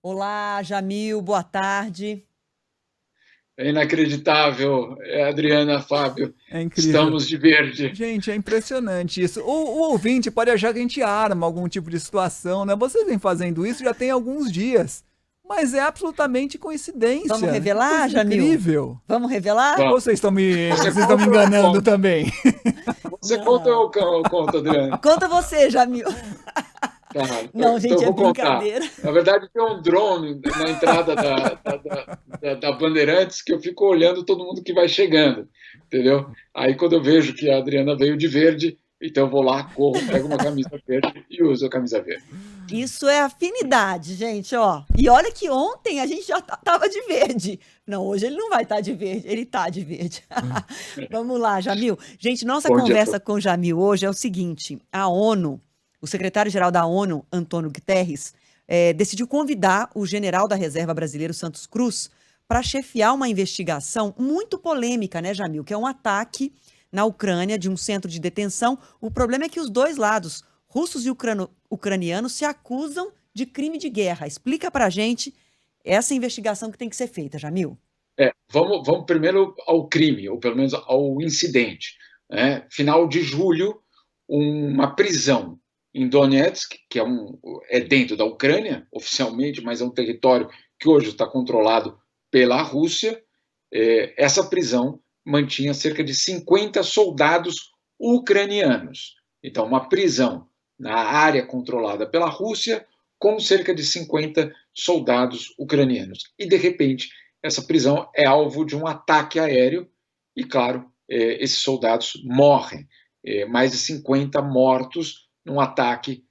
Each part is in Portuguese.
Olá, Jamil, boa tarde. É inacreditável, Adriana, Fábio, É incrível. estamos de verde. Gente, é impressionante isso. O ouvinte pode achar que a gente arma algum tipo de situação, né? Vocês vêm fazendo isso já tem alguns dias. Mas é absolutamente Vamos coincidência. Que revelar, coisa Jamil? incrível. Vamos revelar? Ou Vamos. Você vocês estão me conta ou eu enganando conto? também? Você conta ou Não. eu conto, Adriana? Conta você, Jamil. Tá, Não, então gente, eu é vou contar. brincadeira. Na verdade, tem um drone na entrada da Bandeirantes que eu fico olhando todo mundo que vai chegando, entendeu? Aí quando eu vejo que a Adriana veio de verde, então eu vou lá, corro, pego uma camisa verde e uso a camisa verde. Isso é afinidade, gente, ó. E olha que ontem a gente já tava de verde. Não, hoje ele não vai estar de verde, ele tá de verde. Vamos lá, Jamil. Gente, nossa Bom dia a conversa todos. com o Jamil hoje é o seguinte: a ONU, o secretário-geral da ONU, Antônio Guterres, decidiu convidar o general da Reserva Brasileiro, Santos Cruz, para chefiar uma investigação muito polêmica, né, Jamil? Que é um ataque na Ucrânia de um centro de detenção. O problema é que os dois lados, russos e ucranianos, se acusam de crime de guerra. Explica para a gente essa investigação que tem que ser feita, Jamil. Vamos primeiro ao crime, ou pelo menos ao incidente. Né? Final de julho, uma prisão em Donetsk, que é dentro da Ucrânia, oficialmente, mas é um território que hoje está controlado pela Rússia. Essa prisão mantinha cerca de 50 soldados ucranianos. Então, uma prisão na área controlada pela Rússia com cerca de 50 soldados ucranianos. E, de repente, essa prisão é alvo de um ataque aéreo e, claro, esses soldados morrem. Mais de 50 mortos num ataque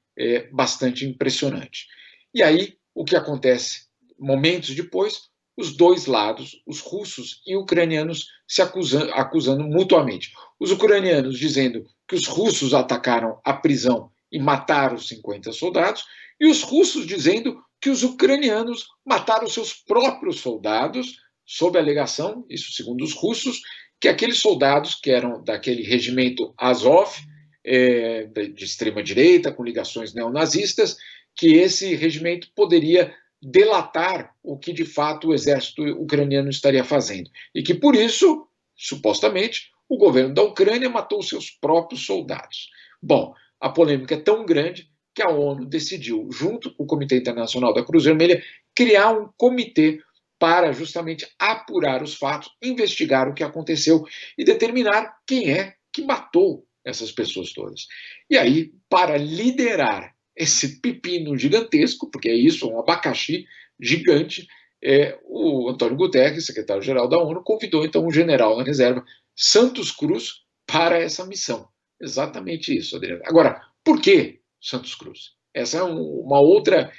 bastante impressionante. E aí, o que acontece? Momentos depois, os dois lados, os russos e ucranianos, se acusando mutuamente. Os ucranianos dizendo que os russos atacaram a prisão e mataram os 50 soldados, e os russos dizendo que os ucranianos mataram seus próprios soldados, sob a alegação, isso segundo os russos, que aqueles soldados que eram daquele regimento Azov, de extrema-direita, com ligações neonazistas, que esse regimento poderia delatar o que de fato o exército ucraniano estaria fazendo. E que por isso, supostamente, o governo da Ucrânia matou seus próprios soldados. Bom, a polêmica é tão grande que a ONU decidiu, junto com o Comitê Internacional da Cruz Vermelha, criar um comitê para justamente apurar os fatos, investigar o que aconteceu e determinar quem é que matou essas pessoas todas. E aí, para liderar esse pepino gigantesco, porque é isso, um abacaxi gigante, o Antônio Guterres, secretário-geral da ONU, convidou então o general na reserva, Santos Cruz, para essa missão. Exatamente isso, Adriano. Agora, por que Santos Cruz? Essa é uma outra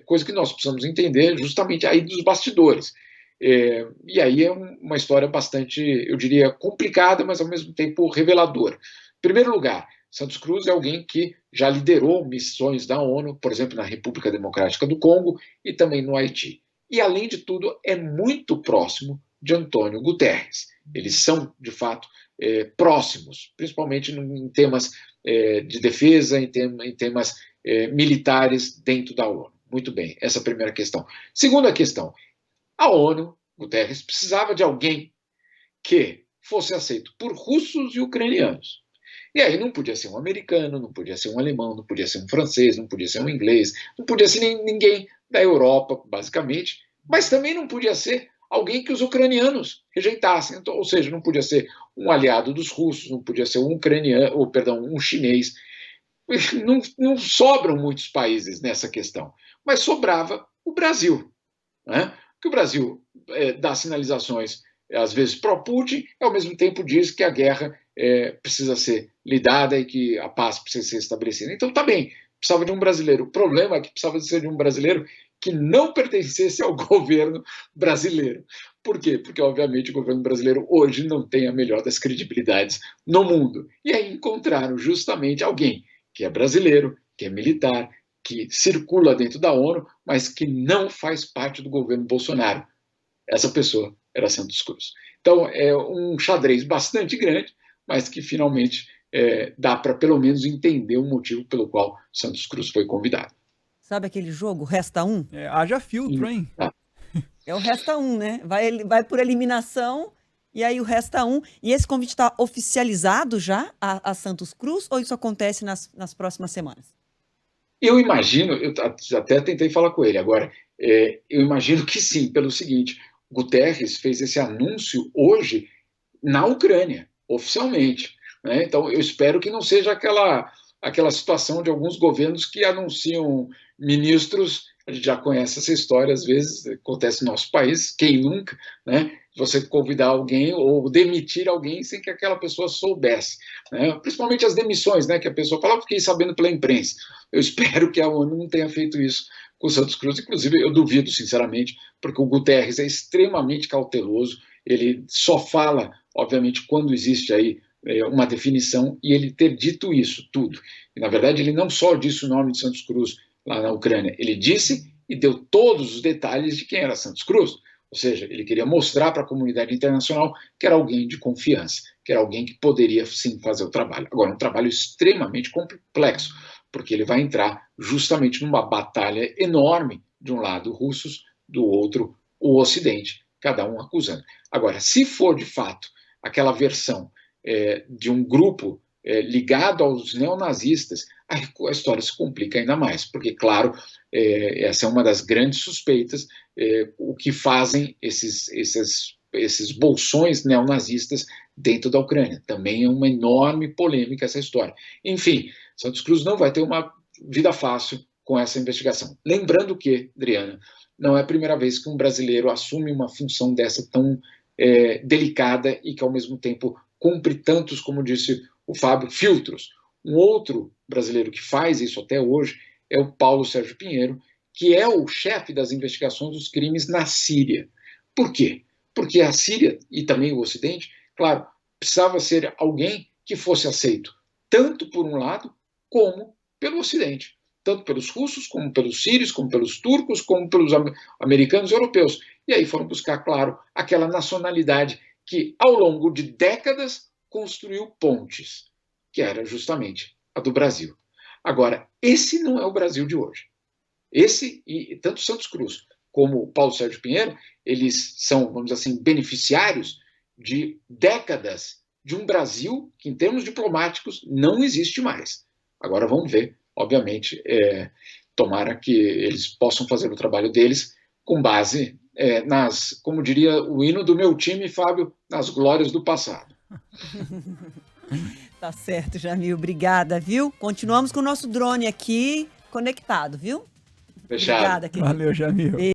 coisa que nós precisamos entender justamente aí dos bastidores. E aí é uma história bastante, eu diria, complicada, mas ao mesmo tempo reveladora. Em primeiro lugar, Santos Cruz é alguém que já liderou missões da ONU, por exemplo, na República Democrática do Congo e também no Haiti. E, além de tudo, é muito próximo de Antônio Guterres. Eles são, de fato, próximos, principalmente em temas de defesa, em temas militares dentro da ONU. Muito bem, essa é a primeira questão. Segunda questão, a ONU, Guterres, precisava de alguém que fosse aceito por russos e ucranianos. E aí não podia ser um americano, não podia ser um alemão, não podia ser um francês, não podia ser um inglês, não podia ser ninguém da Europa, basicamente, mas também não podia ser alguém que os ucranianos rejeitassem. Então, ou seja, não podia ser um aliado dos russos, não podia ser um ucraniano, ou perdão, um chinês. Não sobram muitos países nessa questão, mas sobrava o Brasil, né? Que o Brasil dá sinalizações, às vezes, pró-Putin, e ao mesmo tempo diz que a guerra precisa ser lidada e que a paz precisa ser estabelecida. Então, tá bem, precisava de um brasileiro. O problema é que precisava ser de um brasileiro que não pertencesse ao governo brasileiro. Por quê? Porque, obviamente, o governo brasileiro hoje não tem a melhor das credibilidades no mundo. E aí encontraram justamente alguém que é brasileiro, que é militar, que circula dentro da ONU, mas que não faz parte do governo Bolsonaro. Essa pessoa era Santos Cruz. Então, é um xadrez bastante grande, mas que finalmente dá para pelo menos entender o motivo pelo qual Santos Cruz foi convidado. Sabe aquele jogo, Resta Um? Haja filtro, hein? É o Resta Um, né? Vai por eliminação e aí o Resta Um. E esse convite está oficializado já a Santos Cruz ou isso acontece nas próximas semanas? Eu imagino, eu até tentei falar com ele agora, eu imagino que sim, pelo seguinte, Guterres fez esse anúncio hoje na Ucrânia, oficialmente, né? Então, eu espero que não seja aquela situação de alguns governos que anunciam ministros, a gente já conhece essa história, às vezes, acontece no nosso país, quem nunca, né? Você convidar alguém ou demitir alguém sem que aquela pessoa soubesse, né? Principalmente as demissões, né? Que a pessoa fala, fiquei sabendo pela imprensa. Eu espero que a ONU não tenha feito isso com o Santos Cruz, inclusive eu duvido, sinceramente, porque o Guterres é extremamente cauteloso, ele só fala, obviamente, quando existe aí uma definição, e ele ter dito isso tudo. E, na verdade, ele não só disse o nome de Santos Cruz lá na Ucrânia, ele disse e deu todos os detalhes de quem era Santos Cruz. Ou seja, ele queria mostrar para a comunidade internacional que era alguém de confiança, que era alguém que poderia, sim, fazer o trabalho. Agora, um trabalho extremamente complexo, porque ele vai entrar justamente numa batalha enorme, de um lado russos, do outro o Ocidente, cada um acusando. Agora, se for de fato aquela versão de um grupo ligado aos neonazistas, a história se complica ainda mais, porque, claro, essa é uma das grandes suspeitas, o que fazem esses bolsões neonazistas dentro da Ucrânia. Também é uma enorme polêmica essa história. Enfim, Santos Cruz não vai ter uma vida fácil com essa investigação. Lembrando que, Adriana, não é a primeira vez que um brasileiro assume uma função dessa tão delicada e que, ao mesmo tempo, cumpre tantos, como disse o Fábio, filtros. Um outro brasileiro que faz isso até hoje é o Paulo Sérgio Pinheiro, que é o chefe das investigações dos crimes na Síria. Por quê? Porque a Síria e também o Ocidente, claro, precisava ser alguém que fosse aceito tanto por um lado como pelo Ocidente, tanto pelos russos, como pelos sírios, como pelos turcos, como pelos americanos e europeus. E aí foram buscar, claro, aquela nacionalidade que, ao longo de décadas, construiu pontes, que era justamente a do Brasil. Agora, esse não é o Brasil de hoje. Esse, e tanto Santos Cruz como Paulo Sérgio Pinheiro, eles são, vamos dizer assim, beneficiários de décadas de um Brasil que, em termos diplomáticos, não existe mais. Agora vamos ver, obviamente, tomara que eles possam fazer o trabalho deles com base como diria o hino do meu time, Fábio, nas glórias do passado. Tá certo, Jamil. Obrigada, viu? Continuamos com o nosso drone aqui conectado, viu? Fechado. Obrigada, querido. Valeu, Jamil.